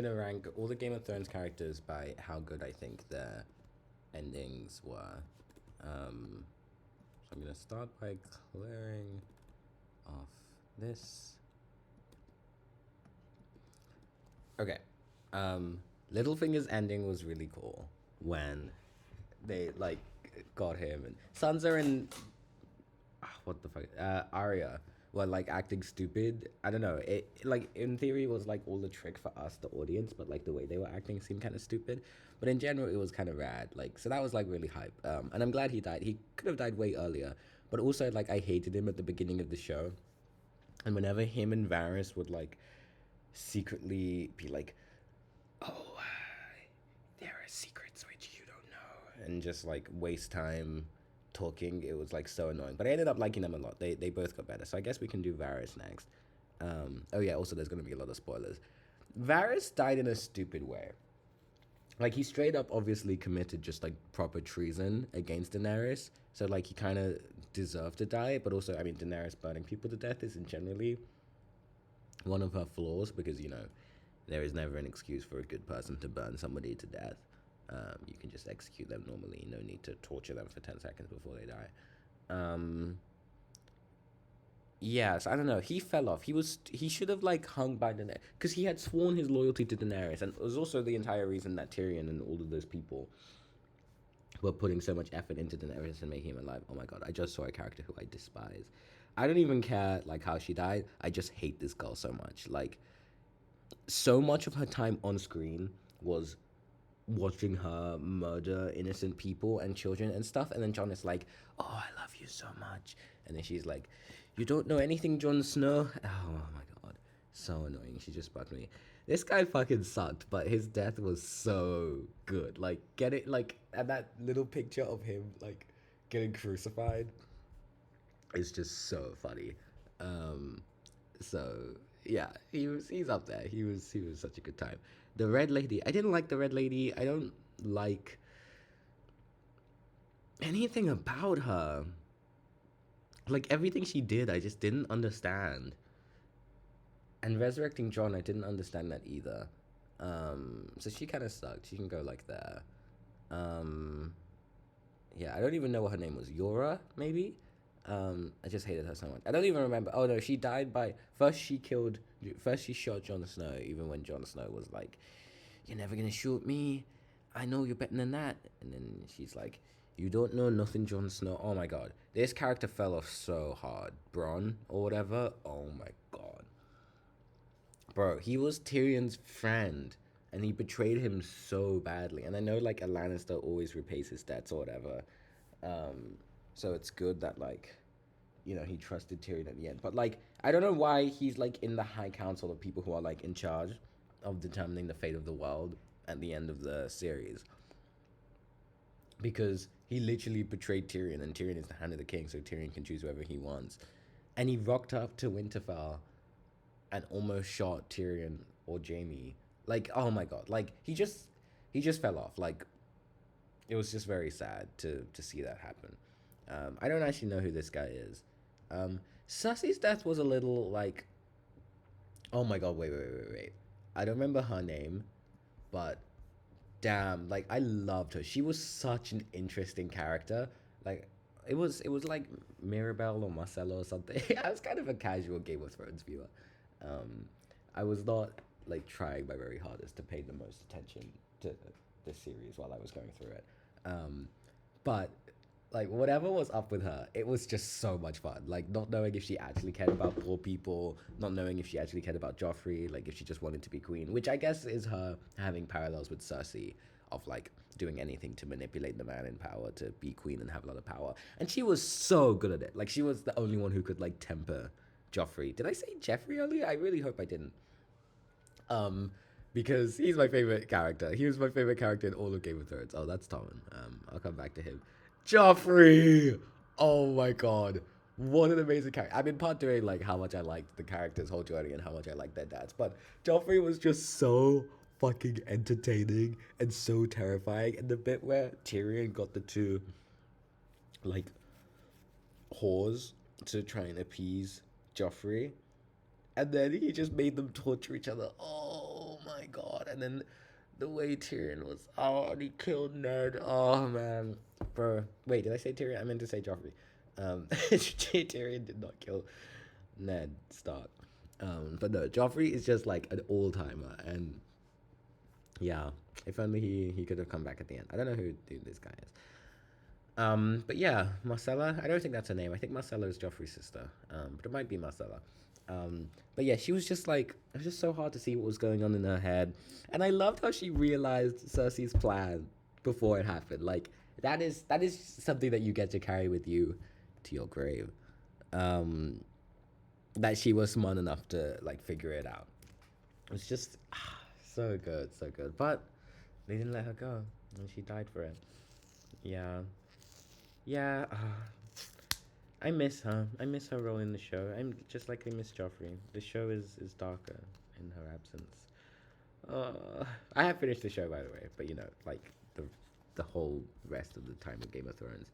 Gonna rank all the Game of Thrones characters by how good I think their endings were. So I'm gonna start by clearing off this. Okay. Littlefinger's ending was really cool when they like got him and Sansa and what the fuck, Arya were like acting stupid. I don't know. It like in theory was like all the trick for us, the audience, but like the way they were acting seemed kind of stupid. But in general, it was kind of rad. Like so that was like really hype. And I'm glad he died. He could have died way earlier. But also like I hated him at the beginning of the show, and whenever him and Varys would like secretly be like, "Oh, there are secrets which you don't know," and just like waste time talking. It was like so annoying. But I ended up liking them a lot. They both got better. So I guess we can do Varys next. Oh yeah. Also, there's gonna be a lot of spoilers. Varys died in a stupid way. Like he straight up obviously committed just like proper treason against Daenerys. So like he kind of deserved to die. But also, I mean, Daenerys burning people to death isn't generally one of her flaws because there is never an excuse for a good person to burn somebody to death. You can just execute them normally. No need to torture them for 10 seconds before they die. Yes, I don't know. He fell off. He should have like hung by Daenerys because he had sworn his loyalty to Daenerys, and it was also the entire reason that Tyrion and all of those people were putting so much effort into Daenerys and making him alive. Oh my god, I just saw a character who I despise. I don't even care like how she died. I just hate this girl so much. Like so much of her time on screen was watching her murder innocent people and children and stuff. And then Jon is like, "Oh, I love you so much." And then she's like, "You don't know anything, Jon Snow." Oh my god. So annoying. She just bugged me. This guy fucking sucked, but his death was so good. Like, get it? Like, and that little picture of him, like, getting crucified is just so funny. Um, so yeah, he's up there. He was such a good time. The Red Lady, I didn't like the Red Lady. I don't like anything about her. Like everything she did, I just didn't understand. And resurrecting John, I didn't understand that either. So she kind of sucked. She can go like that. Um, yeah, I don't even know what her name was. Yora, maybe. I just hated her so much. I don't even remember. Oh no, she died by first. She killed. First, she shot Jon Snow, even when Jon Snow was like, "You're never gonna shoot me. I know you're better than that." And then she's like, "You don't know nothing, Jon Snow." Oh my god, this character fell off so hard. Bronn or whatever. Oh my god, bro, he was Tyrion's friend, and he betrayed him so badly. And I know like a Lannister always repays his debts or whatever. So it's good that like he trusted Tyrion at the end. But like I don't know why he's like in the high council of people who are like in charge of determining the fate of the world at the end of the series. Because he literally betrayed Tyrion, and Tyrion is the hand of the king, so Tyrion can choose whoever he wants. And he rocked up to Winterfell and almost shot Tyrion or Jaime. Like, oh my god, like he just fell off. Like, it was just very sad to see that happen. I don't actually know who this guy is. Cersei's death was a little like, oh my god, wait. I don't remember her name, but damn, like I loved her. She was such an interesting character. Like it was like Mirabelle or Marcelo or something. I was kind of a casual Game of Thrones viewer. Um, I was not like trying my very hardest to pay the most attention to this series while I was going through it. Um, but like whatever was up with her, it was just so much fun. Like not knowing if she actually cared about poor people, not knowing if she actually cared about Joffrey, like if she just wanted to be queen, which I guess is her having parallels with Cersei of like doing anything to manipulate the man in power to be queen and have a lot of power. And she was so good at it. Like she was the only one who could like temper Joffrey. Did I say Jeffrey earlier? I really hope I didn't. Um, because he's my favorite character. He was my favorite character in all of Game of Thrones. Oh, that's Tommen. I'll come back to him. Joffrey! Oh my god. What an amazing character. I'm in part doing like how much I liked the character's whole journey and how much I liked their dads. But Joffrey was just so fucking entertaining and so terrifying. And the bit where Tyrion got the two like whores to try and appease Joffrey, and then he just made them torture each other. Oh my god! And then the way Tyrion was, oh, and he killed Ned. Oh man, bro. Wait, did I say Tyrion? I meant to say Joffrey. Tyrion did not kill Ned Stark. But no, Joffrey is just like an all timer, and yeah, if only he could have come back at the end. I don't know who this guy is. But yeah, Marcella. I don't think that's her name. I think Marcella is Joffrey's sister. But it might be Marcella. But yeah, she was just like, it was just so hard to see what was going on in her head, and I loved how she realized Cersei's plan before it happened. Like that is something that you get to carry with you to your grave. Um, that she was smart enough to like figure it out. It's just so good, so good. But they didn't let her go, and she died for it. Yeah, yeah. I miss her. I miss her role in the show. I'm just like I miss Joffrey. The show is darker in her absence. I have finished the show by the way, but you know, like the whole rest of the time of Game of Thrones.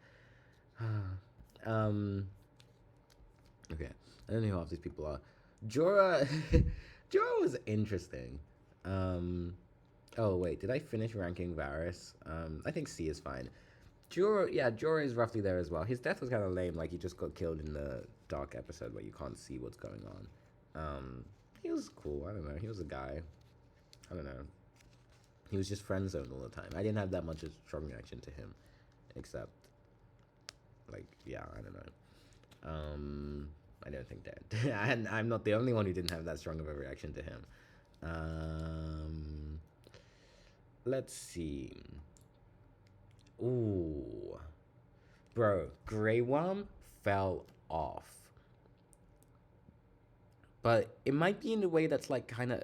um. Okay, I don't know who half these people are. Jorah, Jorah was interesting. Um. Oh wait, did I finish ranking Varys? I think C is fine. Jorah, yeah, Jorah is roughly there as well. His death was kind of lame. Like he just got killed in the dark episode where you can't see what's going on. He was cool. I don't know. He was a guy. I don't know. He was just friend zoned all the time. I didn't have that much of a strong reaction to him, except like yeah, I don't know. I don't think that. And I'm not the only one who didn't have that strong of a reaction to him. Let's see. Ooh. Bro, Grey Worm fell off. But it might be in a way that's like kind of.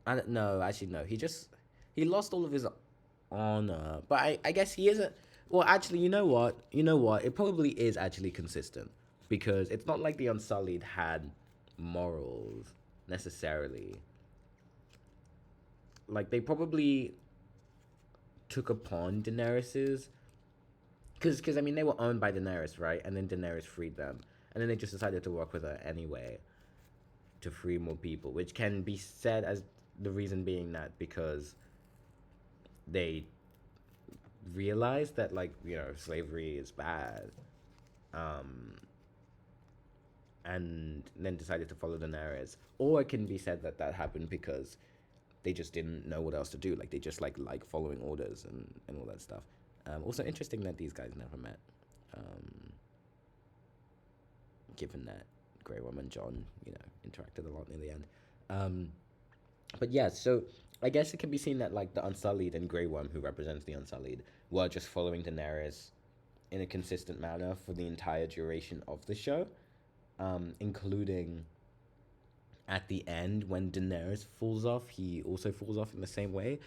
I don't know. Actually, no. He lost all of his honor. But I guess he isn't. Well, actually, you know what? You know what? It probably is actually consistent. Because it's not like the Unsullied had morals necessarily. Like, they probably took upon Daenerys's. Because, I mean, they were owned by Daenerys, right? And then Daenerys freed them. And then they just decided to work with her anyway to free more people. Which can be said as the reason being that because they realized that, like, you know, slavery is bad. And then decided to follow Daenerys. Or it can be said that that happened because they just didn't know what else to do. Like, they just, like following orders and all that stuff. Also interesting that these guys never met. Given that Grey Worm and Jon, you know, interacted a lot in the end. But yeah, so I guess it can be seen that, like, the Unsullied and Grey Worm, who represents the Unsullied, were just following Daenerys in a consistent manner for the entire duration of the show. Including at the end when Daenerys falls off, he also falls off in the same way.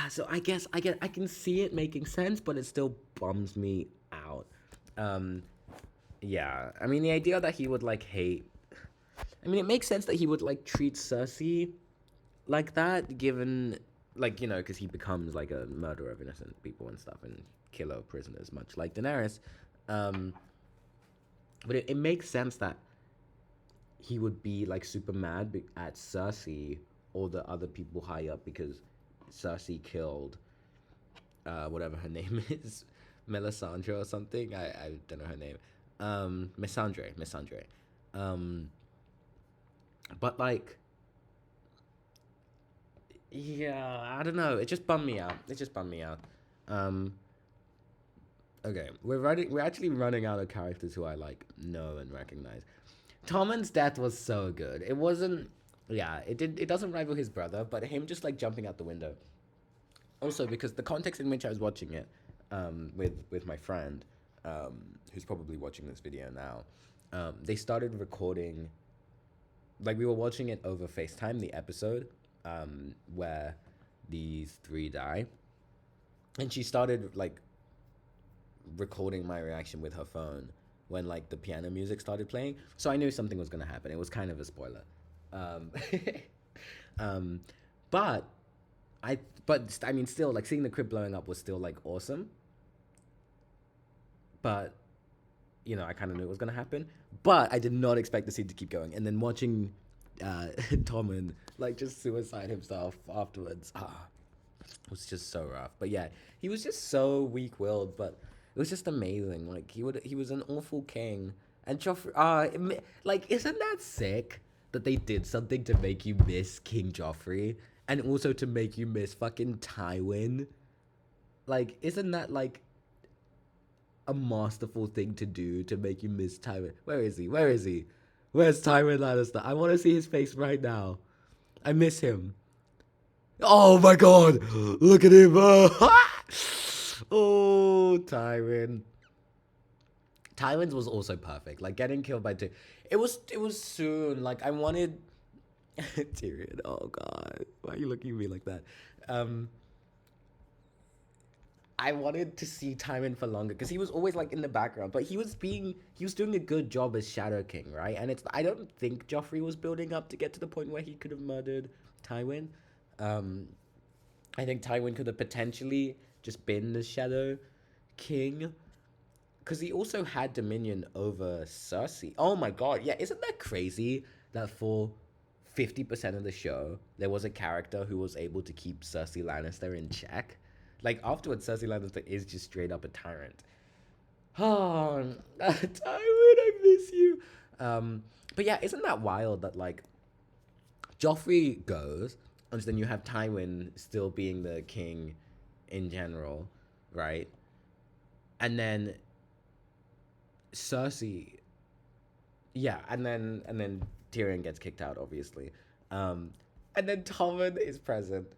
So I guess I can see it making sense, but it still bums me out. Yeah, I mean the idea that he would like hate. I mean it makes sense that he would like treat Cersei like that, given like you know because he becomes like a murderer of innocent people and stuff and killer of prisoners, much like Daenerys. But it makes sense that he would be like super mad at Cersei or the other people high up because Cersei killed whatever her name is, Melisandre or something. I don't know her name. Missandei. But like, yeah, I don't know. It just bummed me out. Okay, we're actually running out of characters who I like know and recognize. Tommen's death was so good. It wasn't. Yeah, it doesn't rival his brother, but him just like jumping out the window. Also, because the context in which I was watching it, with my friend, who's probably watching this video now, they started recording. Like we were watching it over FaceTime, the episode, where these three die, and she started like recording my reaction with her phone when like the piano music started playing. So I knew something was gonna happen. It was kind of a spoiler. Um, but I mean, still like seeing the crib blowing up was still like awesome. But you know, I kind of knew it was gonna happen. But I did not expect the scene to keep going. And then watching Tommen like just suicide himself afterwards. It was just so rough. But yeah, he was just so weak-willed, but it was just amazing. Like he was an awful king, and Joffrey. Like isn't that sick that they did something to make you miss King Joffrey, and also to make you miss fucking Tywin? Like, isn't that like a masterful thing to do to make you miss Tywin? Where is he? Where is he? Where's Tywin Lannister? I want to see his face right now. I miss him. Oh my god! Look at him! Oh, Tywin. Tywin's was also perfect. Like getting killed by two. It was soon. Like I wanted Tyrion. Oh god, why are you looking at me like that? Um, I wanted to see Tywin for longer because he was always like in the background, but he was doing a good job as Shadow King, right? And I don't think Joffrey was building up to get to the point where he could have murdered Tywin. Um, I think Tywin could have potentially just been the Shadow King because he also had dominion over Cersei. Oh my god, yeah, isn't that crazy that for 50% of the show there was a character who was able to keep Cersei Lannister in check? Like afterwards, Cersei Lannister is just straight up a tyrant. Oh, Tywin, I miss you. But yeah, isn't that wild that like Joffrey goes, and then you have Tywin still being the king in general, right? And then Cersei, yeah, and then Tyrion gets kicked out, obviously, and then Tommen is present.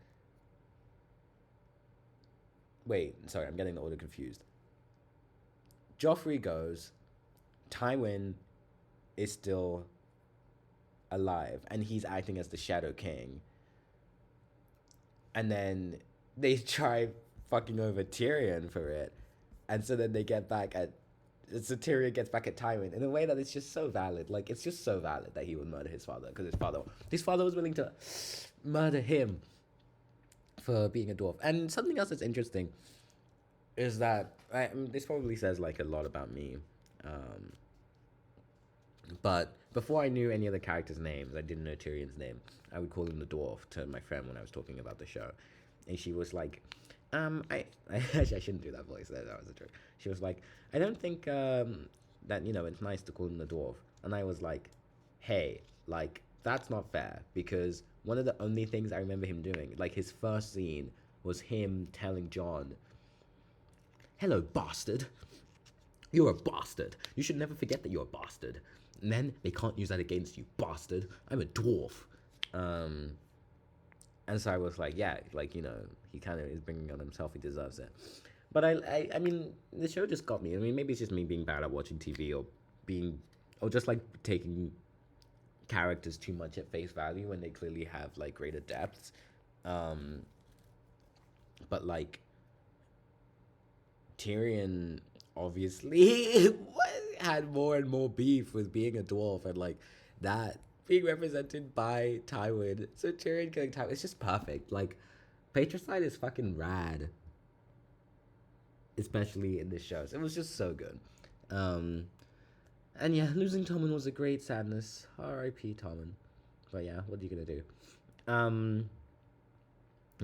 Wait, sorry, I'm getting the order confused. Joffrey goes, Tywin is still alive, and he's acting as the Shadow King. And then they try fucking over Tyrion for it, and so then they get back at so Tyrion gets back at Tywin in a way that it's just so valid. Like it's just so valid that he would murder his father because his father was willing to murder him for being a dwarf. And something else that's interesting is that this probably says like a lot about me. But before I knew any of the characters' names, I didn't know Tyrion's name. I would call him the dwarf to my friend when I was talking about the show, and she was like, I actually I shouldn't do that voice. That was a joke. She was like, I don't think that it's nice to call him the dwarf, and I was like, hey, like that's not fair because one of the only things I remember him doing, like his first scene, was him telling Jon, "Hello, bastard. You're a bastard. You should never forget that you're a bastard. Men, they can't use that against you, bastard. I'm a dwarf." And so I was like, yeah, like, he kind of is bringing on himself. He deserves it. But I mean, the show just got me. I mean, maybe it's just me being bad at watching TV or just like taking characters too much at face value when they clearly have like greater depths. But like, Tyrion obviously had more and more beef with being a dwarf and like that being represented by Tywin. So Tyrion killing Tywin, it's just perfect. Like, patricide is fucking rad, especially in this show. So it was just so good. And yeah, losing Tommen was a great sadness. R.I.P. Tommen. But yeah, what are you gonna do?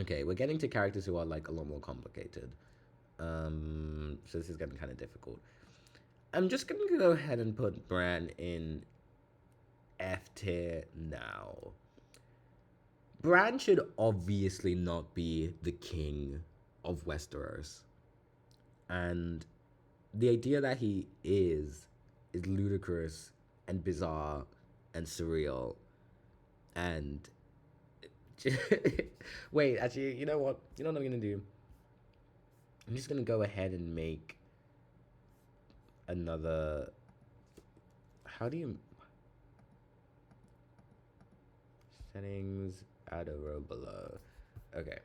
Okay, we're getting to characters who are like a lot more complicated. So this is getting kind of difficult. I'm just gonna go ahead and put Bran in F tier now. Bran should obviously not be the king of Westeros, and the idea that he is ludicrous and bizarre and surreal. And wait, actually, you know what? You know what I'm gonna do? I'm just gonna go ahead and make another. How do you settings? Add a row below. Okay.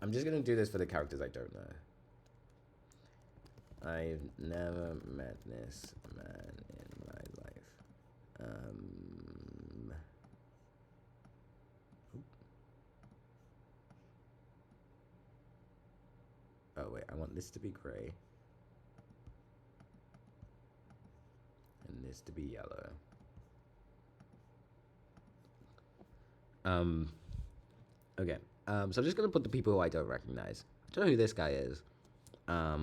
I'm just gonna do this for the characters I don't know. I've never met this man in my life. Oh wait, I want this to be gray. And is to be yellow. Um. Okay. So I'm just gonna put the people who I don't recognize. I don't know who this guy is. I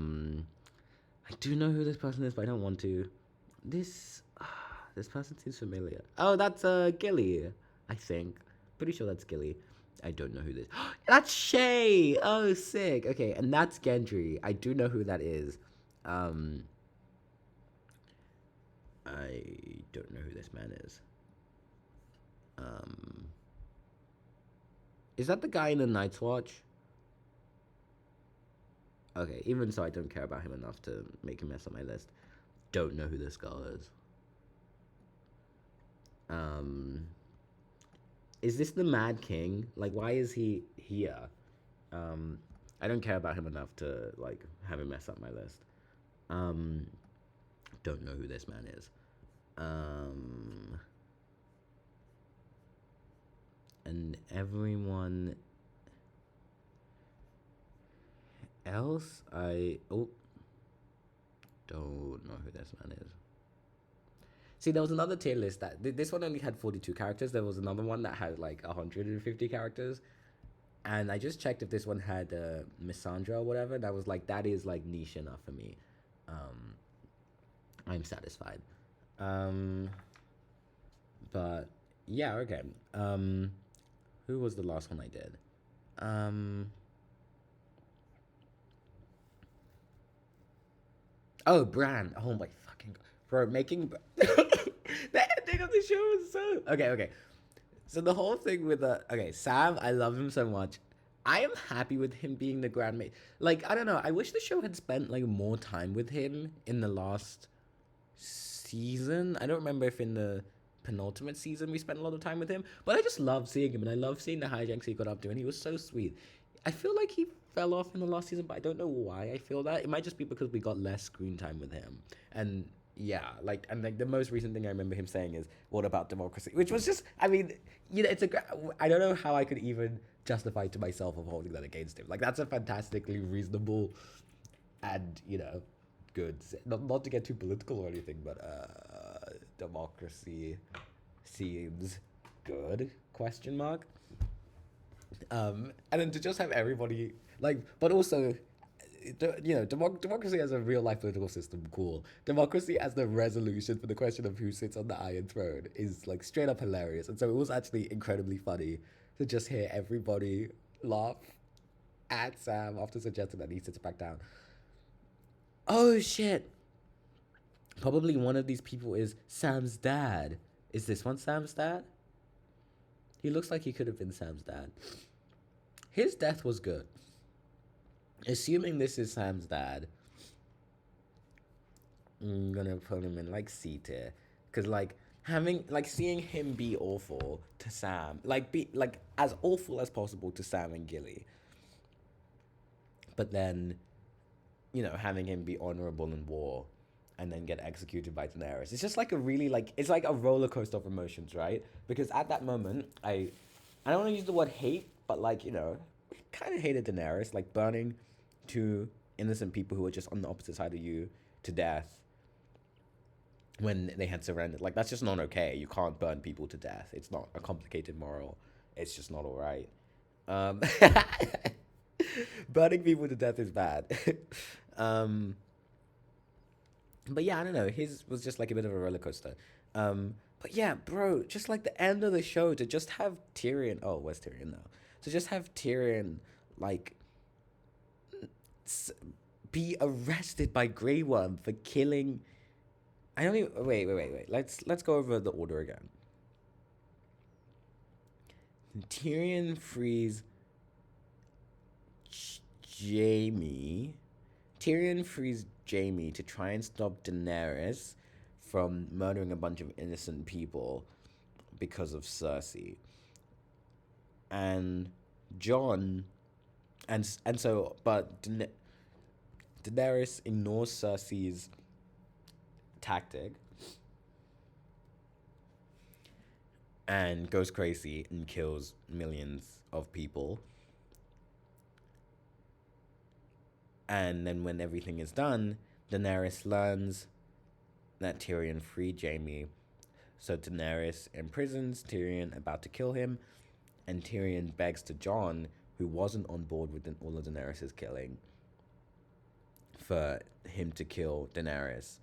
do know who this person is, but I don't want to. This person seems familiar. Oh, that's Gilly, I think. Pretty sure that's Gilly. I don't know who this. That's Shay. Oh, sick. Okay, and that's Gendry. I do know who that is. I don't know who this man is. Is that the guy in the Night's Watch? Okay, even so, I don't care about him enough to make him mess up my list. Don't know who this girl is. Is this the Mad King? Like, why is he here? I don't care about him enough to, like, have him mess up my list. Don't know who this man is. And everyone else, don't know who this man is. See, there was another tier list that this one only had 42 characters. There was another one that had like 150 characters, and I just checked if this one had Missandei or whatever. And I was like, that is like niche enough for me. I'm satisfied. But yeah, okay. Who was the last one I did? Oh, Bran. Oh my fucking god. Bro, making the ending of the show was so okay. So the whole thing with Sam, I love him so much. I am happy with him being the Grand Mate. Like, I don't know. I wish the show had spent like more time with him in the last season. I don't remember if in the penultimate season we spent a lot of time with him, but I just love seeing him, and I love seeing the hijinks he got up to, and he was so sweet. I feel like he fell off in the last season, but I don't know why I feel that. It might just be because we got less screen time with him. And yeah, like the most recent thing I remember him saying is, "What about democracy?" Which was just, I mean, I don't know how I could even justify to myself of holding that against him. Like, that's a fantastically reasonable and, good. Not to get too political or anything, but democracy seems good? Question mark. And then to just have everybody but also, democracy as a real life political system, cool. Democracy as the resolution for the question of who sits on the Iron Throne is like straight up hilarious. And so it was actually incredibly funny to just hear everybody laugh at Sam after suggesting that he sits back down. Oh shit. Probably one of these people is Sam's dad. Is this one Sam's dad? He looks like he could have been Sam's dad. His death was good. Assuming this is Sam's dad, I'm gonna put him in like C tier, cause seeing him be awful to Sam, be as awful as possible to Sam and Gilly, but then, having him be honorable in war, and then get executed by Daenerys. It's just like a really it's like a roller coaster of emotions, right? Because at that moment, I don't want to use the word hate, but kind of hated Daenerys, like burning two innocent people who were just on the opposite side of you to death when they had surrendered. Like, that's just not okay. You can't burn people to death. It's not a complicated moral. It's just not all right. Burning people to death is bad. But yeah, I don't know. His was just like a bit of a roller coaster. But yeah, bro, just like the end of the show, to just have Tyrion. Oh, where's Tyrion now? To just have Tyrion be arrested by Grey Worm for killing. I don't even. Wait. Let's go over the order again. Tyrion frees Jaime. Tyrion frees Jaime to try and stop Daenerys from murdering a bunch of innocent people because of Cersei. And Jon, but Daenerys ignores Cersei's tactic and goes crazy and kills millions of people. And then when everything is done, Daenerys learns that Tyrion freed Jaime. So Daenerys imprisons Tyrion, about to kill him, and Tyrion begs to Jon, who wasn't on board with all of Daenerys' killing, for him to kill Daenerys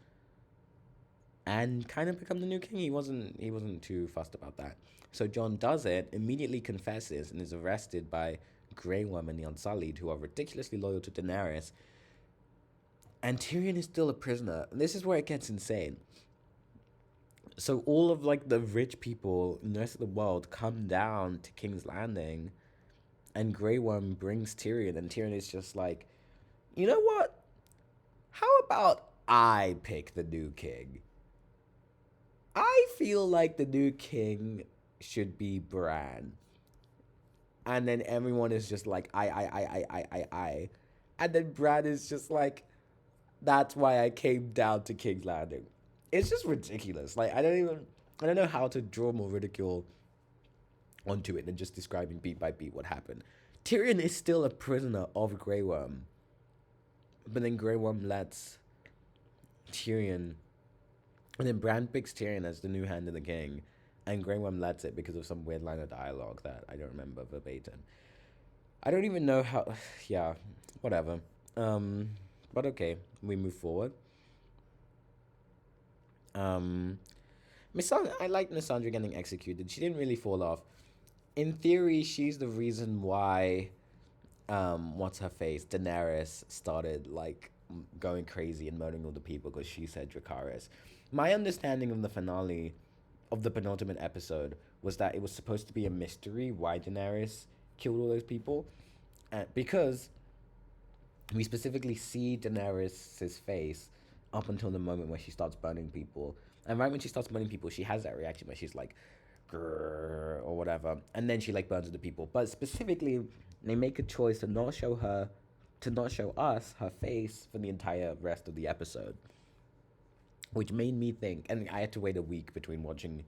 and kind of become the new king. He wasn't too fussed about that. So Jon does it, immediately confesses, and is arrested by Grey Worm and the Unsullied, who are ridiculously loyal to Daenerys. And Tyrion is still a prisoner. And this is where it gets insane. So all of like the rich people in the rest of the world come down to King's Landing, and Grey Worm brings Tyrion, and Tyrion is just like, you know what? How about I pick the new king? I feel like the new king should be Bran. And then everyone is just like, I. And then Bran is just like, that's why I came down to King's Landing. It's just ridiculous. Like, I don't know how to draw more ridicule onto it than just describing beat by beat what happened. Tyrion is still a prisoner of Grey Worm. But then Grey Worm lets Tyrion, and then Bran picks Tyrion as the new Hand of the King, and Grey Worm lets it because of some weird line of dialogue that I don't remember verbatim. I don't even know how. Yeah, whatever. But okay, we move forward. I like Missandei getting executed. She didn't really fall off. In theory, she's the reason why, what's her face, Daenerys started like going crazy and murdering all the people because she said Dracarys. My understanding of the finale, of the penultimate episode, was that it was supposed to be a mystery why Daenerys killed all those people, because we specifically see Daenerys' face up until the moment where she starts burning people. And right when she starts burning people, she has that reaction where she's like, grrr, or whatever. And then she like burns the people. But specifically, they make a choice to not show us her face for the entire rest of the episode. Which made me think, and I had to wait a week between watching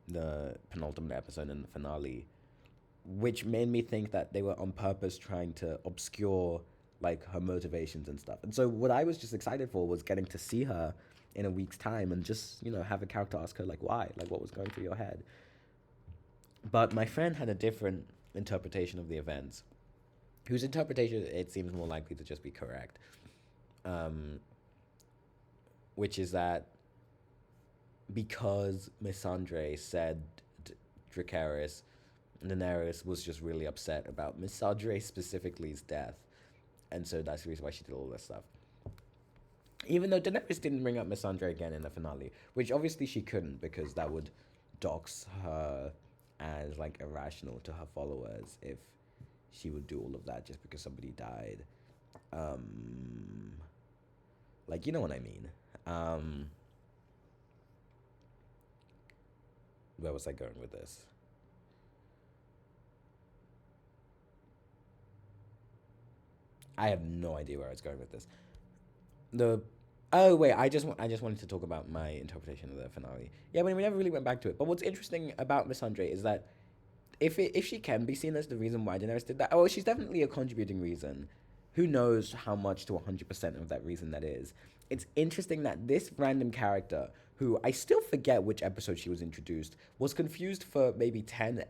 the penultimate episode and the finale, which made me think that they were on purpose trying to obscure like her motivations and stuff. And so what I was just excited for was getting to see her in a week's time and just, have a character ask her like why, like what was going through your head. But my friend had a different interpretation of the events, whose interpretation it seems more likely to just be correct, which is that because Missandei said Dracarys, Daenerys was just really upset about Missandei specifically's death, and so that's the reason why she did all this stuff. Even though Daenerys didn't bring up Missandei again in the finale, which obviously she couldn't because that would dox her as like irrational to her followers if she would do all of that just because somebody died. Like, you know what I mean. Where was I going with this? I have no idea where I was going with this. I just wanted to talk about my interpretation of the finale. Yeah, we never really went back to it. But what's interesting about Missandei is that if she can be seen as the reason why Daenerys did that, she's definitely a contributing reason. Who knows how much to 100% of that reason that is. It's interesting that this random character, who I still forget which episode she was introduced, was confused for maybe 10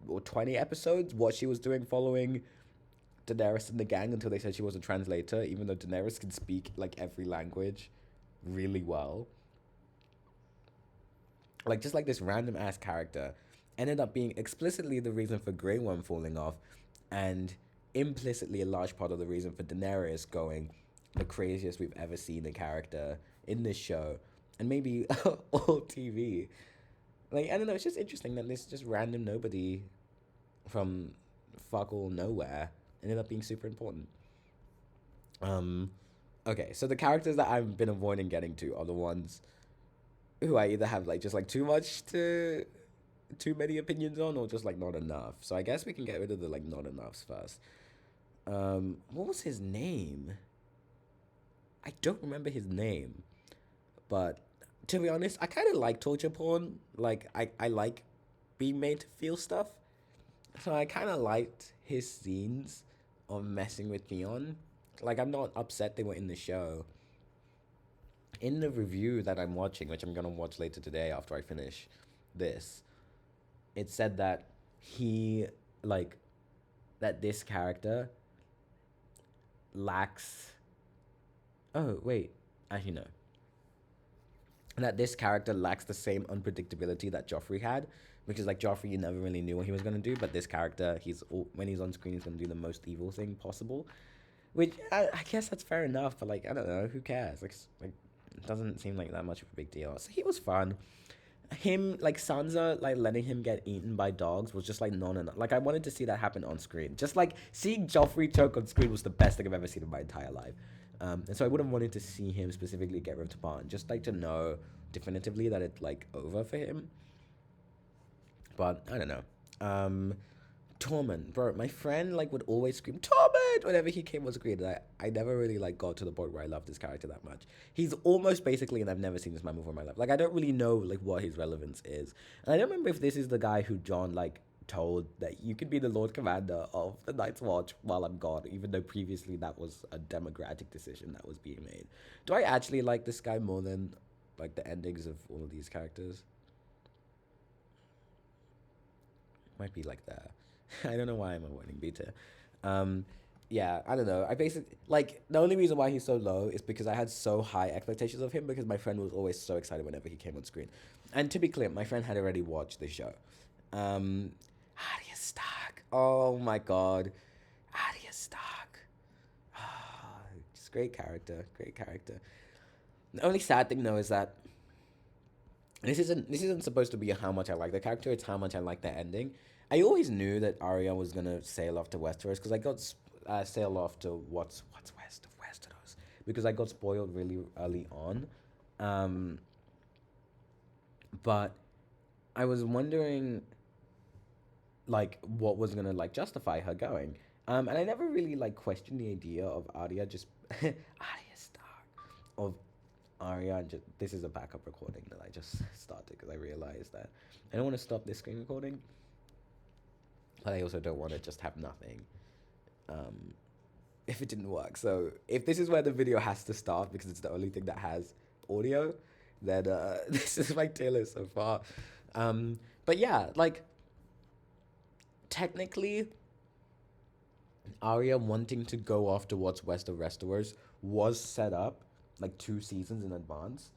or 20 episodes what she was doing following Daenerys and the gang until they said she was a translator, even though Daenerys can speak like every language really well. Like, just like this random ass character ended up being explicitly the reason for Grey Worm falling off, and implicitly a large part of the reason for Daenerys going the craziest we've ever seen a character in this show, and maybe all TV. Like, I don't know, it's just interesting that this just random nobody from fuck all nowhere ended up being super important. Okay, so the characters that I've been avoiding getting to are the ones who I either have like just like too many opinions on, or just like not enough. So I guess we can get rid of the like not enoughs first. What was his name? I don't remember his name, but to be honest, I kind of like torture porn. Like, I like being made to feel stuff. So I kind of liked his scenes of messing with Theon. Like, I'm not upset they were in the show. in the review that I'm watching, which I'm gonna watch later today after I finish this, it said that he like that this character lacks. Oh wait, actually no. That this character lacks the same unpredictability that Joffrey had, because like Joffrey, you never really knew what he was gonna do, but this character, when he's on screen, he's gonna do the most evil thing possible. Which I guess that's fair enough, but like I don't know, who cares? Like it doesn't seem like that much of a big deal. So he was fun. Him like Sansa like letting him get eaten by dogs was just like non enough. Like I wanted to see that happen on screen. Just like seeing Joffrey choke on screen was the best thing I've ever seen in my entire life. And so I would have wanted to see him specifically get ripped apart, just like to know definitively that it's like over for him. But I don't know. Tormund, bro, my friend like would always scream Tormund whenever he came on screen. And I never really like got to the point where I loved this character that much. He's almost basically, and I've never seen this man before in my life. Like I don't really know like what his relevance is, and I don't remember if this is the guy who Jon like told that you could be the Lord Commander of the Night's Watch while I'm gone, even though previously that was a democratic decision that was being made. Do I actually like this guy more than like the endings of all of these characters? Might be like that. I don't know why I'm avoiding beta. Um, yeah, I don't know. I basically like the only reason why he's so low is because I had so high expectations of him because my friend was always so excited whenever he came on screen. And to be clear, my friend had already watched the show. Arya Stark. Oh my god, Arya Stark. Ah, just great character, great character. The only sad thing though is that this isn't supposed to be how much I like the character. It's how much I like the ending. I always knew that Arya was gonna sail off to Westeros because I got sail off to what's west of Westeros because I got spoiled really early on. Um, but I was wondering like what was gonna like justify her going. And I never really like questioned the idea of Arya just Arya Stark of Arya. And just, this is a backup recording that I just started because I realized that I don't want to stop this screen recording, but I also don't want to just have nothing. If it didn't work, so if this is where the video has to stop because it's the only thing that has audio, then this is my tier list so far. But yeah, like technically Arya wanting to go off to what's west of Westeros was set up like 2 seasons in advance,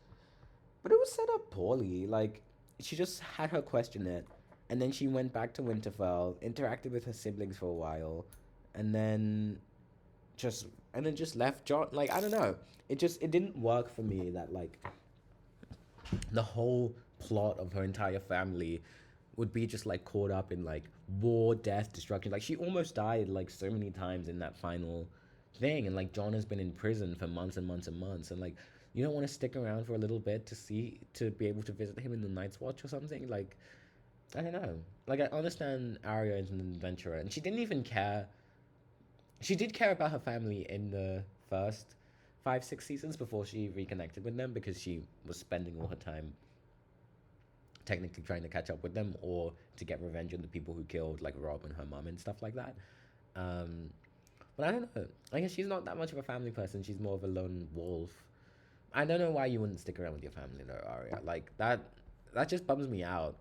but it was set up poorly. Like she just had her questionnaire, and then she went back to Winterfell, interacted with her siblings for a while, and then just left Jon. Like I don't know, it didn't work for me that like the whole plot of her entire family would be just like caught up in like war, death, destruction. Like she almost died like so many times in that final thing, and like Jon has been in prison for months and months and months, and like you don't want to stick around for a little bit to be able to visit him in the Night's Watch or something. Like I don't know. Like I understand Arya is an adventurer, and she didn't even care. She did care about her family in the first 5, 6 seasons before she reconnected with them because she was spending all her time technically trying to catch up with them or to get revenge on the people who killed like Rob and her mom and stuff like that. Um, but I don't know. I guess she's not that much of a family person. She's more of a lone wolf. I don't know why you wouldn't stick around with your family though, Arya. Like that. That just bums me out.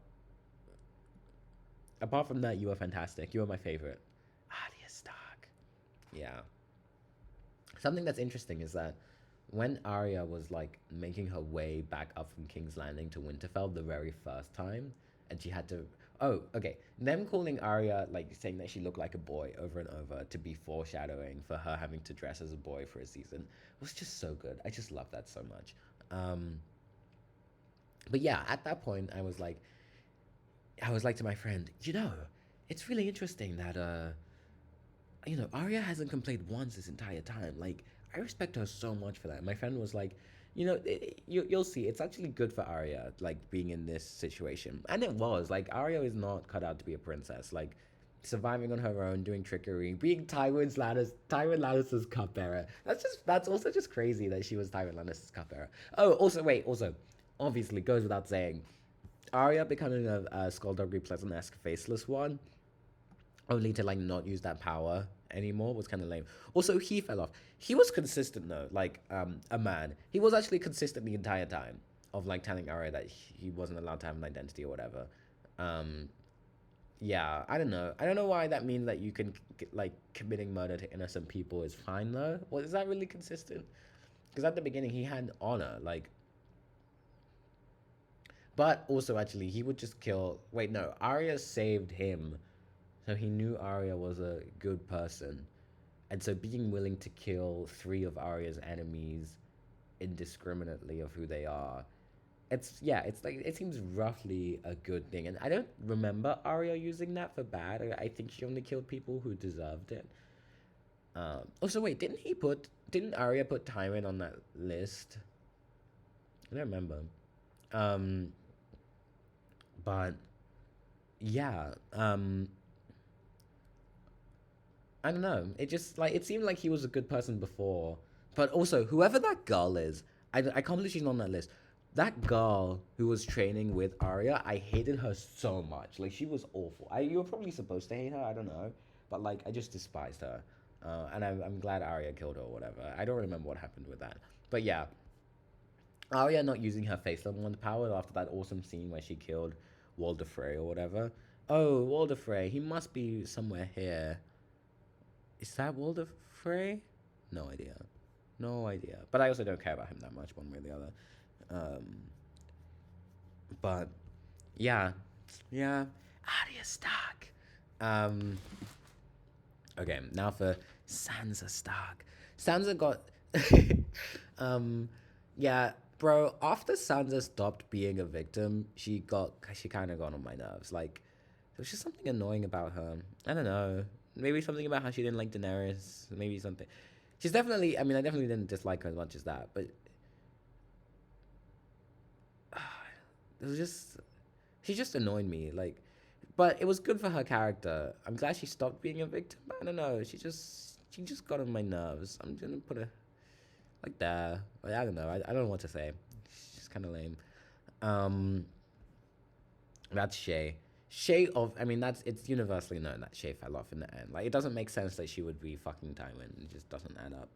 Apart from that, you are fantastic. You are my favorite. Arya Stark. Yeah. Something that's interesting is that when Arya was like making her way back up from King's Landing to Winterfell the very first time, and she had to. Oh, okay. Them calling Arya like saying that she looked like a boy over and over to be foreshadowing for her having to dress as a boy for a season was just so good. I just love that so much. But yeah, at that point, I was like to my friend, it's really interesting that Arya hasn't complained once this entire time. Like, I respect her so much for that. My friend was like, you'll see. It's actually good for Arya, like being in this situation, and it was. Like, Arya is not cut out to be a princess. Like, surviving on her own, doing trickery, being Tywin Lannister's cupbearer. That's also just crazy that she was Tywin Lannister's cupbearer. Oh, also wait, also, obviously goes without saying, Arya becoming a Skullduggery Pleasant-esque faceless one only to like not use that power anymore was kind of lame. Also, he fell off. He was consistent though, like a man. He was actually consistent the entire time of like telling Arya that he wasn't allowed to have an identity or whatever. Um, yeah, I don't know. I don't know why that means that you can like committing murder to innocent people is fine though. Well, is that really consistent? Because at the beginning he had honor, like. But also, actually, he would just kill. Wait, no. Arya saved him, so he knew Arya was a good person, and so being willing to kill three of Arya's enemies indiscriminately of who they are, it's yeah, it's like it seems roughly a good thing. And I don't remember Arya using that for bad. I think she only killed people who deserved it. Also, wait, didn't Arya put Tywin on that list? I don't remember. Um, but yeah, I don't know. It just like it seemed like he was a good person before, but also whoever that girl is, I can't believe she's not on that list. That girl who was training with Arya, I hated her so much. Like she was awful. You were probably supposed to hate her. I don't know, but like I just despised her. And I'm glad Arya killed her or whatever. I don't remember what happened with that, but yeah, Arya not using her face level one power after that awesome scene where she killed Walder Frey or whatever. Oh, Walder Frey. He must be somewhere here. Is that Walder Frey? No idea. No idea. But I also don't care about him that much, one way or the other. Um, but yeah, yeah. Arya Stark. Um, okay, now for Sansa Stark. Sansa got, yeah, bro. After Sansa stopped being a victim, she kind of got on my nerves. Like, there was just something annoying about her. I don't know. Maybe something about how she didn't like Daenerys. Maybe something. She's definitely. I mean, I definitely didn't dislike her as much as that, but it was just. She just annoyed me. Like, but it was good for her character. I'm glad she stopped being a victim. But I don't know. She just got on my nerves. I'm gonna put her like there. Like, I don't know. I don't know what to say. She's kind of lame. Um, that's Shay. I mean, it's universally known that Shay fell off in the end. Like, it doesn't make sense that she would be fucking Tywin. It just doesn't add up.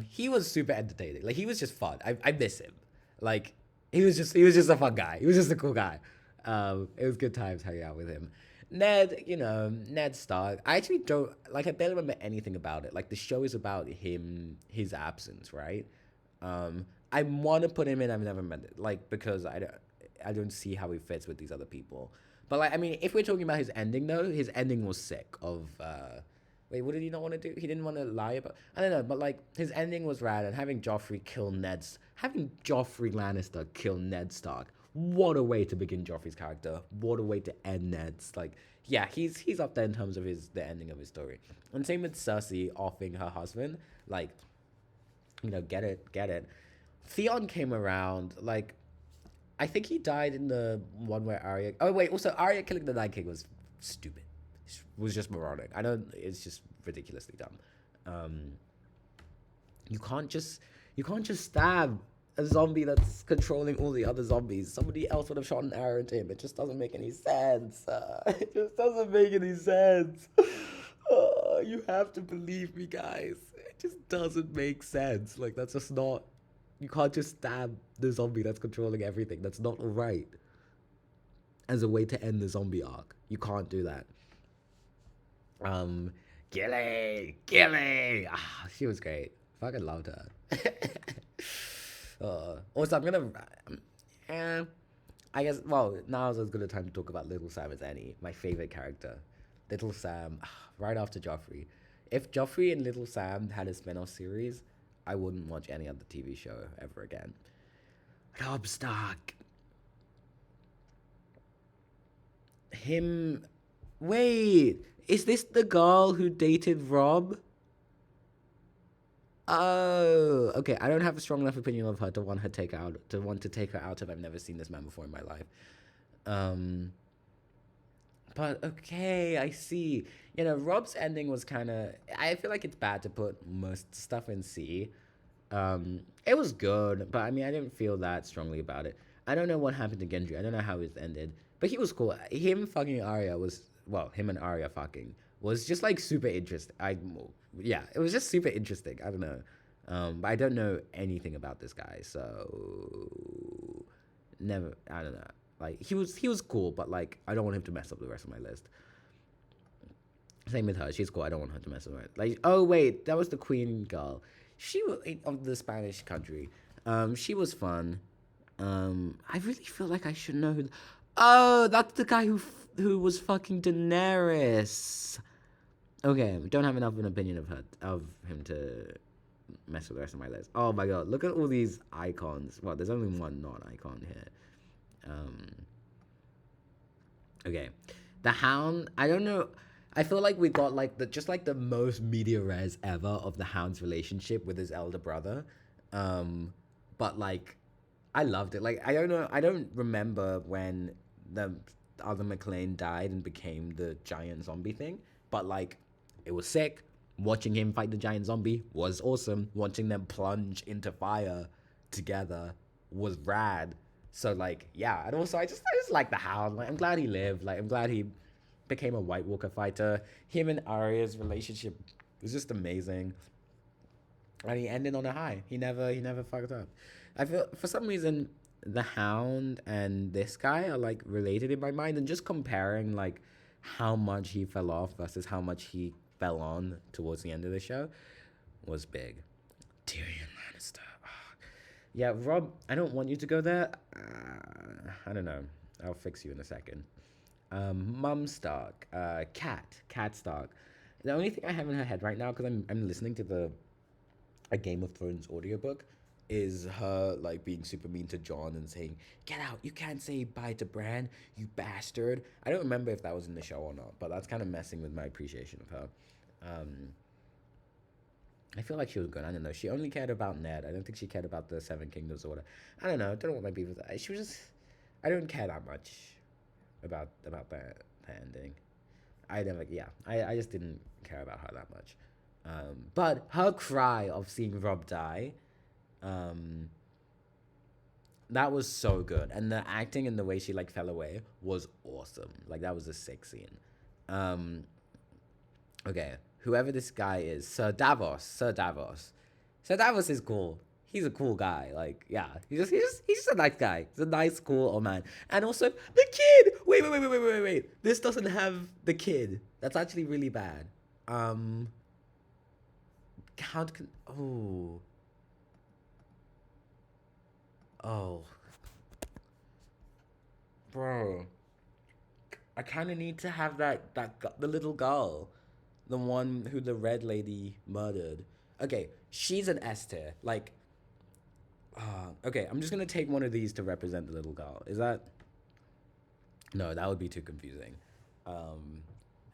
He was super entertaining. Like, he was just fun. I miss him. Like, he was just a fun guy. He was just a cool guy. It was good times hanging out with him. Ned Stark. I actually don't like. I barely remember anything about it. Like, the show is about his absence, right? I want to put him in. I've never met it, like, because I don't see how he fits with these other people. But like, I mean, if we're talking about his ending though, his ending was sick. Wait, what did he not want to do? He didn't want to lie about. I don't know, but like his ending was rad, and having Joffrey Lannister kill Ned Stark. What a way to begin Joffrey's character. What a way to end Ned's. Like, yeah, he's up there in terms of the ending of his story. And same with Cersei offing her husband. Like, get it. Theon came around, like. I think he died in the one where Arya. Oh wait, also Arya killing the Night King was stupid. It was just moronic. I know it's just ridiculously dumb. You can't just stab a zombie that's controlling all the other zombies. Somebody else would have shot an arrow into him. It just doesn't make any sense. It just doesn't make any sense. You have to believe me, guys. It just doesn't make sense. Like, that's just not. You can't just stab the zombie that's controlling everything. That's not right. As a way to end the zombie arc. You can't do that. Gilly! She was great. Fucking loved her. Also, I'm gonna... I guess, well, now is as good a time to talk about Little Sam as any. My favorite character. Little Sam, right after Joffrey. If Joffrey and Little Sam had a spin-off series, I wouldn't watch any other TV show ever again. Robb Stark. Him... Wait, is this the girl who dated Robb? Oh, okay. I don't have a strong enough opinion of her to want to take her out if I've never seen this man before in my life. But okay, I see. Robb's ending was kind of. I feel like it's bad to put most stuff in C. It was good, but I mean, I didn't feel that strongly about it. I don't know what happened to Gendry. I don't know how it ended, but he was cool. Him and Arya fucking was just like super interesting. Yeah, it was just super interesting. I don't know, but I don't know anything about this guy, so never. I don't know. Like he was cool, but like I don't want him to mess up the rest of my list. Same with her. She's cool. I don't want her to mess with her. Like, oh wait, that was the queen girl. She was of the Spanish country. She was fun. I really feel like I should know who. Oh, that's the guy who was fucking Daenerys. Okay, don't have enough of an opinion of him to mess with the rest of my list. Oh my god, look at all these icons. Well, there's only one non-icon here. Okay, the Hound. I don't know. I feel like we got like the most media res ever of the Hound's relationship with his elder brother. But like, I loved it. Like, I don't know. I don't remember when the other McLean died and became the giant zombie thing. But like, it was sick. Watching him fight the giant zombie was awesome. Watching them plunge into fire together was rad. So like, yeah, and also I just like the Hound. Like, I'm glad he lived. Like, I'm glad he became a White Walker fighter. Him and Arya's relationship was just amazing, and he ended on a high. He never fucked up. I feel for some reason the Hound and this guy are like related in my mind, and just comparing like how much he fell off versus how much he fell on towards the end of the show was big. Tyrion Lannister. Oh. Yeah, Rob, I don't want you to go there. I don't know. I'll fix you in a second. Mum Stark, Cat Stark. The only thing I have in her head right now, because I'm listening to a Game of Thrones audiobook, is her like being super mean to Jon and saying, "Get out! You can't say bye to Bran, you bastard." I don't remember if that was in the show or not, but that's kind of messing with my appreciation of her. I feel like she was good. I don't know. She only cared about Ned. I don't think she cared about the Seven Kingdoms or whatever. I don't know. I don't know what my beef with that. She was just. I don't care that much about that ending. I just didn't care about her that much. But her cry of seeing Rob die, that was so good, and the acting and the way she like fell away was awesome. Like, that was a sick scene. Okay, whoever this guy is, Sir Davos. Sir Davos is cool. He's a cool guy. Like, yeah, he's just a nice guy. He's a nice, cool old man. And also the kid. Wait. This doesn't have the kid. That's actually really bad. How can oh, bro. I kind of need to have the little girl, the one who the red lady murdered. Okay, she's an S tier. Like, okay, I'm just gonna take one of these to represent the little girl. Is that? No, that would be too confusing.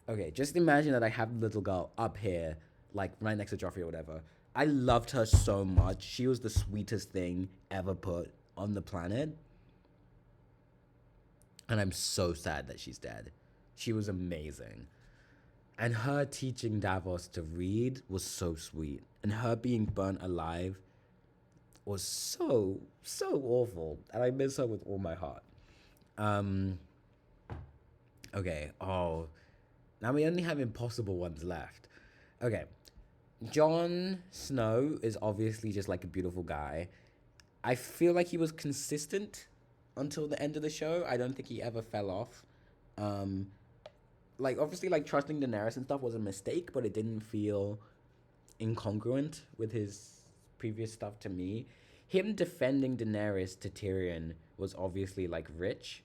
Okay, just imagine that I have the little girl up here, like right next to Joffrey or whatever. I loved her so much. She was the sweetest thing ever put on the planet. And I'm so sad that she's dead. She was amazing. And her teaching Davos to read was so sweet. And her being burnt alive was so awful. And I miss her with all my heart. Okay, now we only have impossible ones left. Okay. Jon Snow is obviously just like a beautiful guy. I feel like he was consistent until the end of the show. I don't think he ever fell off. Like, obviously, like, trusting Daenerys and stuff was a mistake, but it didn't feel incongruent with his previous stuff to me. Him defending Daenerys to Tyrion was obviously, like, rich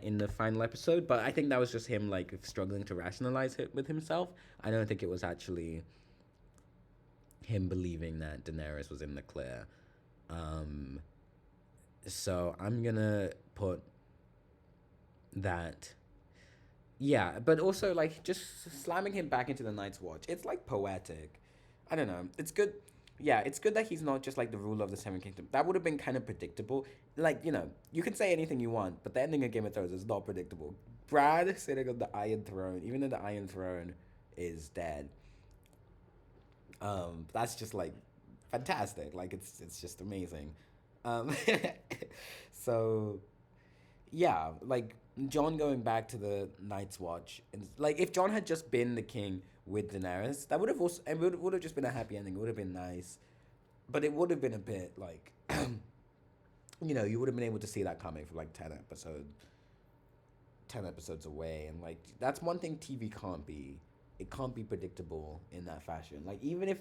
in the final episode, but I think that was just him, like, struggling to rationalize it with himself. I don't think it was actually him believing that Daenerys was in the clear. So I'm gonna put that. Yeah, but also, like, just slamming him back into the Night's Watch. It's, like, poetic. I don't know. It's good. Yeah, it's good that he's not just, like, the ruler of the Seven Kingdoms. That would have been kind of predictable. Like, you know, you can say anything you want, but the ending of Game of Thrones is not predictable. Brad sitting on the Iron Throne, even though the Iron Throne is dead, that's just, like, fantastic. Like, it's just amazing. Um, so, yeah, like, Jon going back to the Night's Watch, and like if Jon had just been the king with Daenerys, that would have also it would have just been a happy ending. It would have been nice, but it would have been a bit like, you would have been able to see that coming from like 10 episodes away, and like that's one thing TV can't be. It can't be predictable in that fashion. Like even if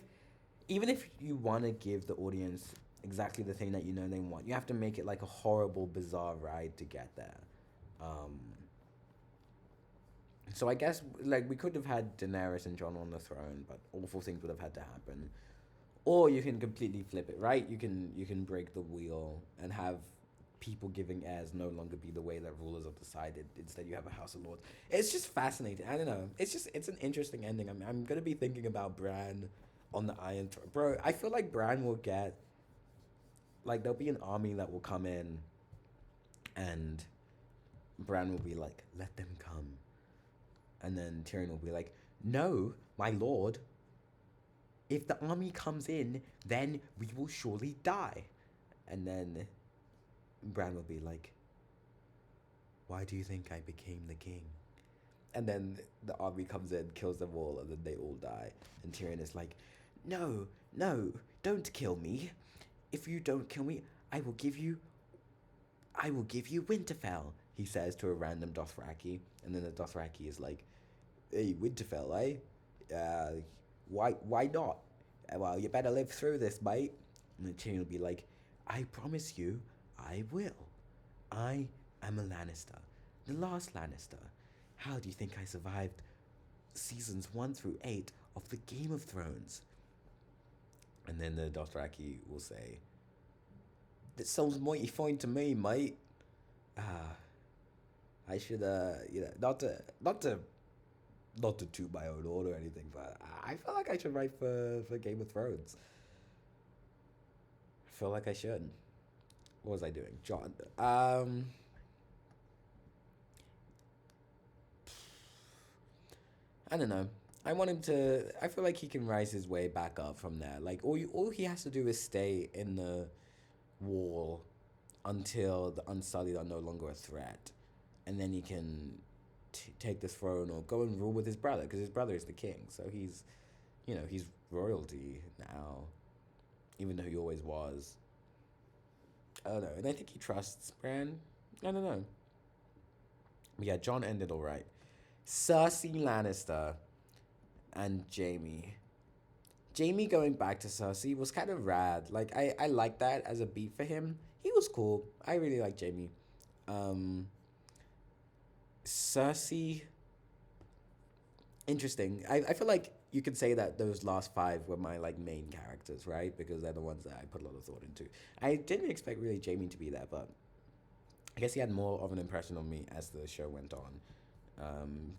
you want to give the audience exactly the thing that you know they want, you have to make it like a horrible, bizarre ride to get there. Um, so I guess like we could have had Daenerys and Jon on the throne, but awful things would have had to happen. Or you can completely flip it, right? You can break the wheel and have people giving heirs no longer be the way that rulers have decided. Instead, you have a House of Lords. It's just fascinating. I don't know. It's an interesting ending. I'm gonna be thinking about Bran on the Iron Throne, bro. I feel like Bran will get like there'll be an army that will come in, and Bran will be like, "Let them come," and then Tyrion will be like, "No, my lord. If the army comes in, then we will surely die." And then Bran will be like, "Why do you think I became the king?" And then the army comes in, kills them all, and then they all die. And Tyrion is like, "No, no, don't kill me. If you don't kill me, I will give you Winterfell," he says to a random Dothraki. And then the Dothraki is like, "Hey, Winterfell, eh? Why not? Well, you better live through this, mate." And then Tyrion will be like, "I promise you, I will. I am a Lannister. The last Lannister. How do you think I survived seasons 1 through 8 of the Game of Thrones?" And then the Dothraki will say, "That sounds mighty fine to me, mate. Ah, I should, not to toot my own horn or anything, but I feel like I should write for Game of Thrones. I feel like I should. What was I doing? Jon. I don't know. I want him to. I feel like he can rise his way back up from there. Like all he has to do is stay in the wall until the Unsullied are no longer a threat, and then he can take the throne or go and rule with his brother because his brother is the king. So he's royalty now, even though he always was. I don't know, and I think he trusts Bran. I don't know. But yeah, Jon ended all right. Cersei Lannister and Jaime. Jaime going back to Cersei was kind of rad. Like I like that as a beat for him. He was cool. I really like Jaime. Um, Cersei, interesting. I feel like you could say that those last five were my like main characters, right? Because they're the ones that I put a lot of thought into. I didn't expect really Jaime to be there, but I guess he had more of an impression on me as the show went on. Um,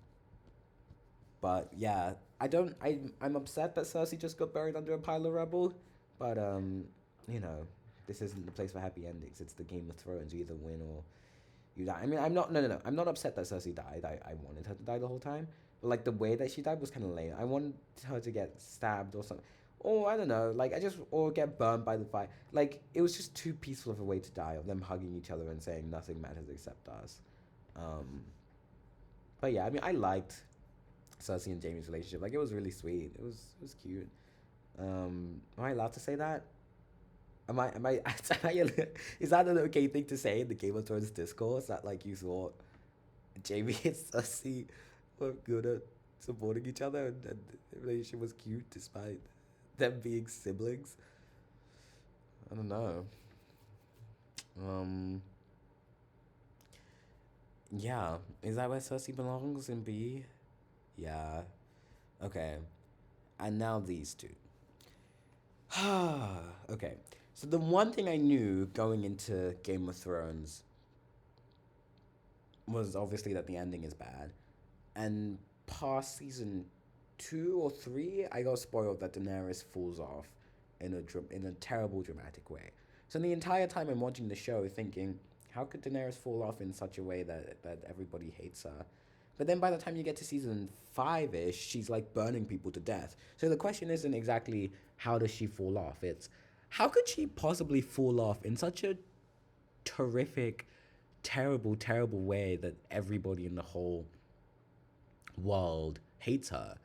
but yeah, I don't. I'm upset that Cersei just got buried under a pile of rubble. But you know, this isn't the place for happy endings. It's the Game of Thrones. You either win or you die. I mean, I'm not. No, no, no. I'm not upset that Cersei died. I wanted her to die the whole time. But like the way that she died was kind of lame. I wanted her to get stabbed or something. Or I don't know. Like I just or get burned by the fire. Like it was just too peaceful of a way to die. Of them hugging each other and saying nothing matters except us. Um, but yeah, I mean, I liked Cersei and Jaime's relationship. Like it was really sweet. It was cute. Am I allowed to say that? Am I is that an okay thing to say in the Game of Thrones discourse that like you thought Jaime and Cersei were good at supporting each other and the relationship was cute despite them being siblings? I don't know. Um yeah. Is that where Cersei belongs in B? Yeah. Okay. And now these two. Okay. So the one thing I knew going into Game of Thrones was obviously that the ending is bad. And past season 2 or 3, I got spoiled that Daenerys falls off in a terrible dramatic way. So the entire time I'm watching the show, thinking, how could Daenerys fall off in such a way that everybody hates her? But then by the time you get to season 5-ish, she's like burning people to death. So the question isn't exactly how does she fall off? It's how could she possibly fall off in such a terrific terrible, terrible way that everybody in the whole world hates her.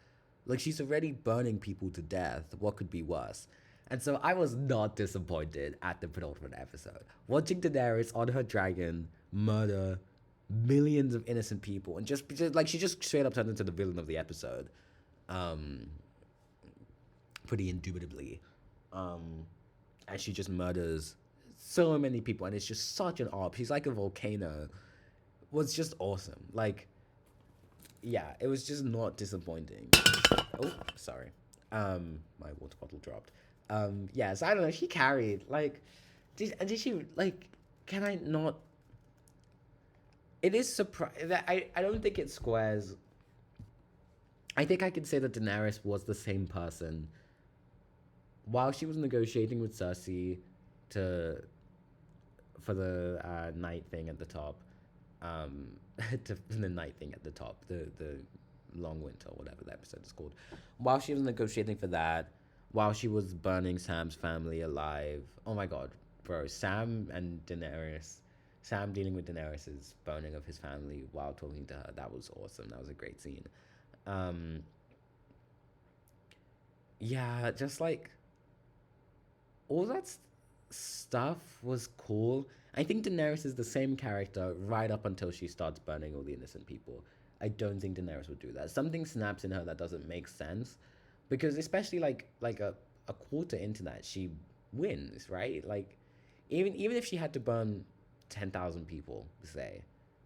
Like, she's already burning people to death. What could be worse? And so I was not disappointed at the penultimate episode. Watching Daenerys on her dragon murder millions of innocent people, and just like, she just straight up turned into the villain of the episode. Um, Pretty indubitably. And she just murders so many people, and it's just such an op. She's like a volcano. Was just awesome. Like, yeah, it was just not disappointing. Oh, sorry. My water bottle dropped. Yeah, so I don't know. She carried. Like, did she, like? Can I not? It is surprising that I don't think it squares. I think I could say that Daenerys was the same person while she was negotiating with Cersei for the night thing at the top, the night thing at the top, the long winter, whatever the episode is called. While she was negotiating for that, while she was burning Sam's family alive. Oh my god, bro, Sam dealing with Daenerys's burning of his family while talking to her. That was awesome. That was a great scene. Yeah, just like all that stuff was cool. I think Daenerys is the same character right up until she starts burning all the innocent people. I don't think Daenerys would do that. Something snaps in her that doesn't make sense, because especially like a quarter into that, she wins, right? Like, even if she had to burn 10,000 people, say,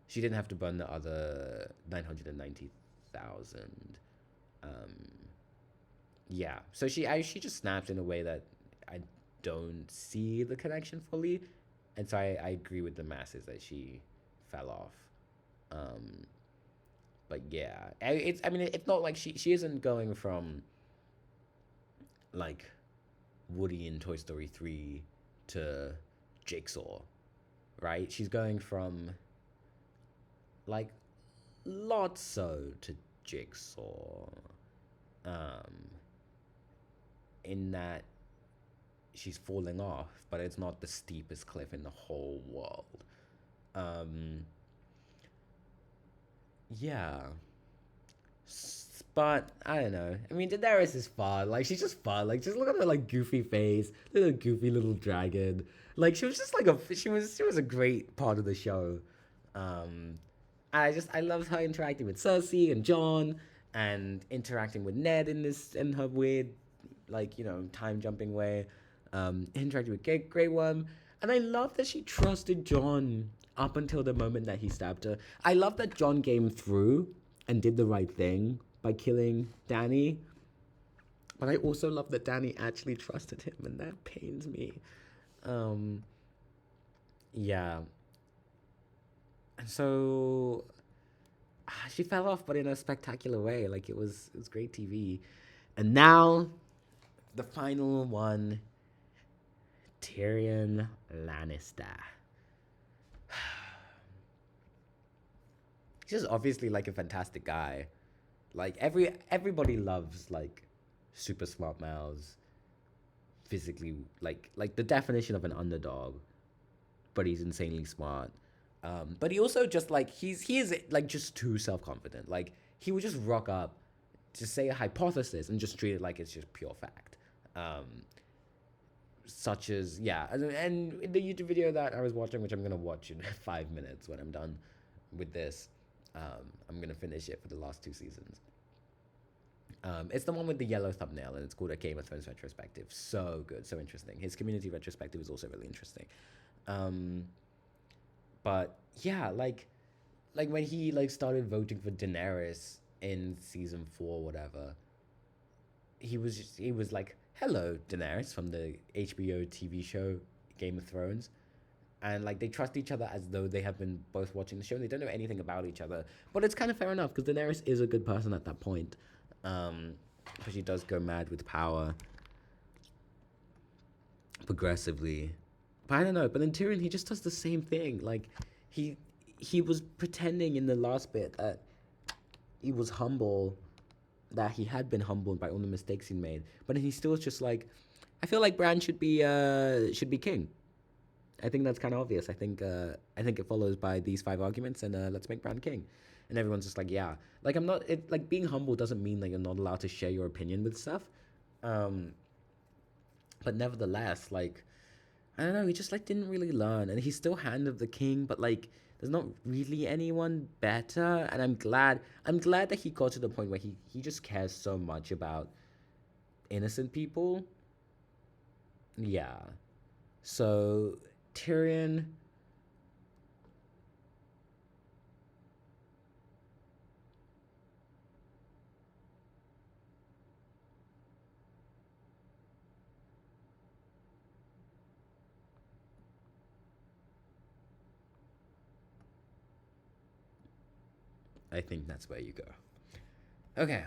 she didn't have to burn the other 990,000. Yeah, so she just snapped in a way that I don't see the connection fully, and so I agree with the masses that she fell off. But yeah, it's not like she isn't going from like Woody in Toy Story 3 to Jigsaw, right? She's going from like Lotso to Jigsaw, in that she's falling off, but it's not the steepest cliff in the whole world. Yeah. But I don't know. I mean, Daenerys is fun. Like, she's just fun. Like, just look at her like goofy face, little goofy little dragon. Like, she was just like she was a great part of the show. I loved her interacting with Cersei and Jon, and interacting with Ned in her weird, like, time jumping way. Interacting with Grey Worm, and I love that she trusted Jon up until the moment that he stabbed her. I love that Jon came through and did the right thing by killing Dany, but I also love that Dany actually trusted him, and that pains me. Yeah. And so she fell off, but in a spectacular way. Like, it was great TV. And now the final one, Tyrion Lannister. He's just obviously like a fantastic guy. Like, everybody loves like super smart mouths, physically like the definition of an underdog, but he's insanely smart. But he also just like he is like just too self-confident. Like, he would just rock up, just say a hypothesis and just treat it like it's just pure fact. Such as, yeah, and in the YouTube video that I was watching, which I'm gonna watch in 5 minutes when I'm done with this, I'm gonna finish it for the last 2 seasons. It's the one with the yellow thumbnail, and it's called A Game of Thrones Retrospective. So good, so interesting. His community retrospective is also really interesting. But yeah, like when he like started voting for Daenerys in season 4, whatever, he was like, "Hello, Daenerys," from the HBO TV show Game of Thrones. And like, they trust each other as though they have been both watching the show, and they don't know anything about each other. But it's kind of fair enough, because Daenerys is a good person at that point. But she does go mad with power progressively. But I don't know. But then Tyrion, he just does the same thing. Like, he was pretending in the last bit that he was humble, that he had been humbled by all the mistakes he made. But then he still was just like, I feel like Bran should be king. I think that's kind of obvious. I think it follows by these five arguments, and let's make Bran king. And everyone's just like, yeah. Like I'm not. It like being humble doesn't mean that you're not allowed to share your opinion with stuff. Um, but nevertheless, like I don't know, he just like didn't really learn, and he's still Hand of the King, but like there's not really anyone better. And I'm glad that he got to the point where he just cares so much about innocent people. Yeah. So Tyrion, I think that's where you go. Okay.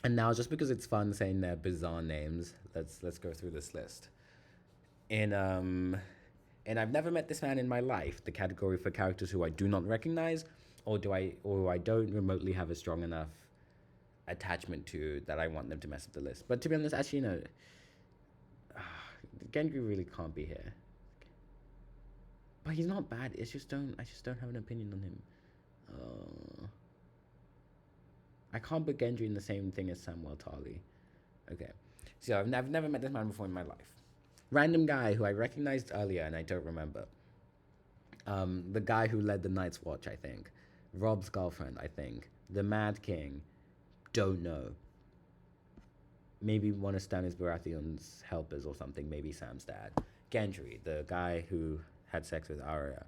And now, just because it's fun saying their bizarre names, let's go through this list. In and I've never met this man in my life. The category for characters who I do not recognize, or I don't remotely have a strong enough attachment to that I want them to mess up the list. But to be honest, actually, no. Gendry really can't be here. But he's not bad. I just don't have an opinion on him. I can't put Gendry in the same thing as Samwell Tarly. Okay. So I've never met this man before in my life. Random guy who I recognized earlier and I don't remember. The guy who led the Night's Watch, I think. Rob's girlfriend, I think. The Mad King. Don't know. Maybe one of Stannis Baratheon's helpers or something. Maybe Sam's dad. Gendry, the guy who had sex with Arya.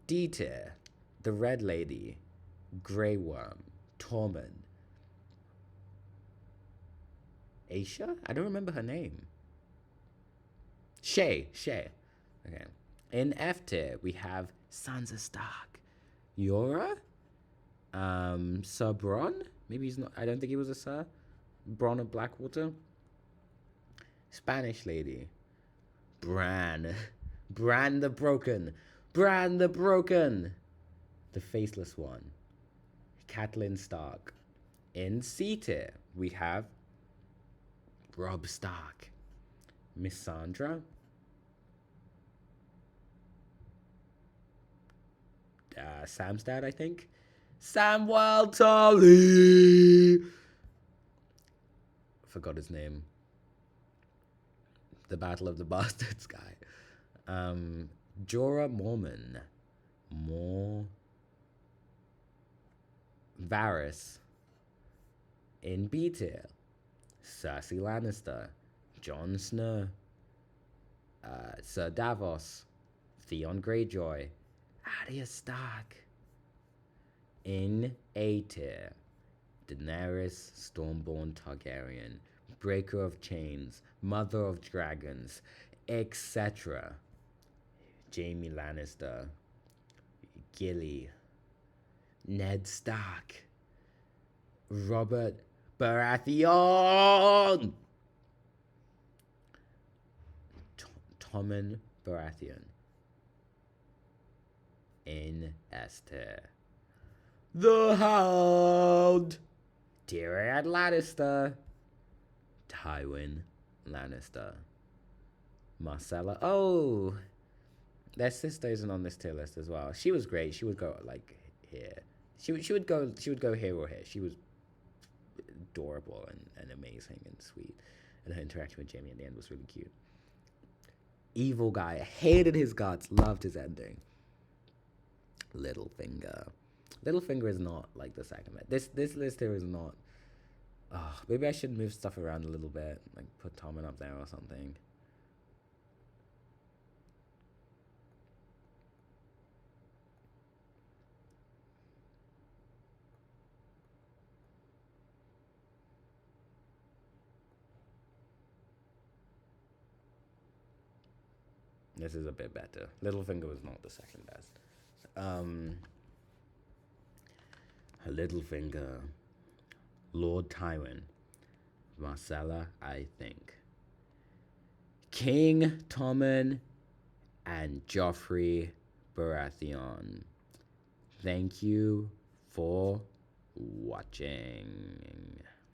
D-Tier, the Red Lady. Grey Worm. Tormund. Aisha? I don't remember her name. Shay. Okay. In F tier, we have Sansa Stark. Yora? Sir Bronn? Maybe he's not. I don't think he was a Sir. Bronn of Blackwater. Spanish lady. Bran. Bran the Broken. Bran the Broken. The Faceless One. Catelyn Stark. In C tier, we have Robb Stark. Missandra. Sam's dad, I think. Samwell Tarly. Forgot his name. The Battle of the Bastards guy. Jorah Mormon. Varys. In B tier, Cersei Lannister. Jon Snow. Sir Davos. Theon Greyjoy. Arya Stark. In A tier, Daenerys Stormborn Targaryen, Breaker of Chains, Mother of Dragons, etc. Jaime Lannister, Gilly, Ned Stark, Robert Baratheon, Tommen Baratheon. In S tier, the Hound, Tyrion Lannister, Tywin Lannister, Marcella. Oh, their sister isn't on this tier list as well. She was great. She would go like here. She would go here or here. She was adorable and amazing and sweet, and her interaction with Jaime at the end was really cute. Evil guy, hated his guts, loved his ending. Littlefinger. Littlefinger is not like the second man. This list here is not. Oh, maybe I should move stuff around a little bit, like put Tommen up there or something. This is a bit better. Littlefinger was not the second best. Littlefinger, Lord Tywin, Marcella, I think, King Tommen, and Joffrey Baratheon. Thank you for watching.